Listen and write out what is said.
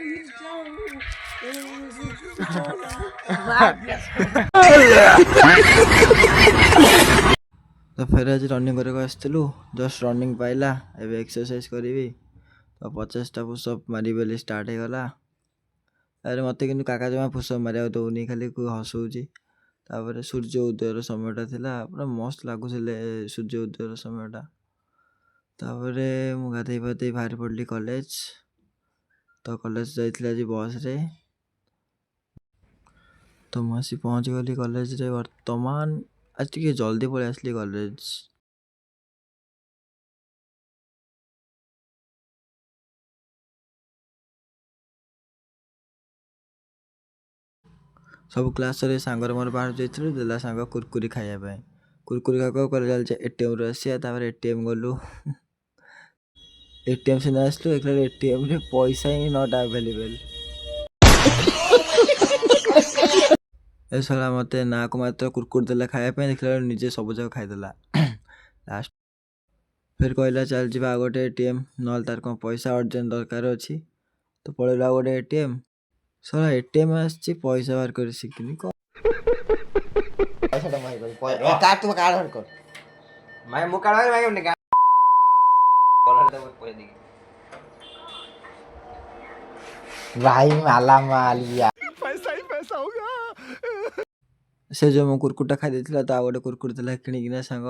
तो फिर आज रनिंग करके आसलु जस्ट रनिंग पाइला एवं एक्सरसाइज करी तो 50टा पुशअप मारी बेले स्टार्ट हो गला। अरे मत कि काका जमा पुशअप मारे दौनी खाली हसौची। तापर सूर्य उदयर समयटा थिला पूरा मस्त लगुले सूर्य उदयर समयटा। तापर मु गाधे पाधे बाहर पड़ली कॉलेज। तो कॉलेज जाइए आज बस रे तो मुझे पहुँच गली कॉलेज रे वर्तमान आज टे जल्दी पलि आसली कॉलेज। सब क्लास रे सांगर मोर बाहर जाइए देला सांग कुरकुरी खाइबा कुरकुरी खाऊ कॉलेज चल एटीएम रे आसिया तापर एटीएम गलु एटीएम से आसलु एक एटीएम रे पैसा ही नॉट अवेलेबल। ए साला मत ना को मात्र कुरकुर देला खाइबा देखला निजे सब जगह खाइदेला। लास्ट फिर कहला चल जा गोटे एटीएम ना तार कौन पैसा अर्जेंट दरकार अच्छी तो पलैला गोटे एटीएम। साला एटीएम आसी पैसा बाहर कर शिखनी कौन भाई माला मालिया पैसा ही पैसा होगा। से जो मो कुरकुरटा खाई देथिला तो गोटे कुरकुर देला किणिकिना सांग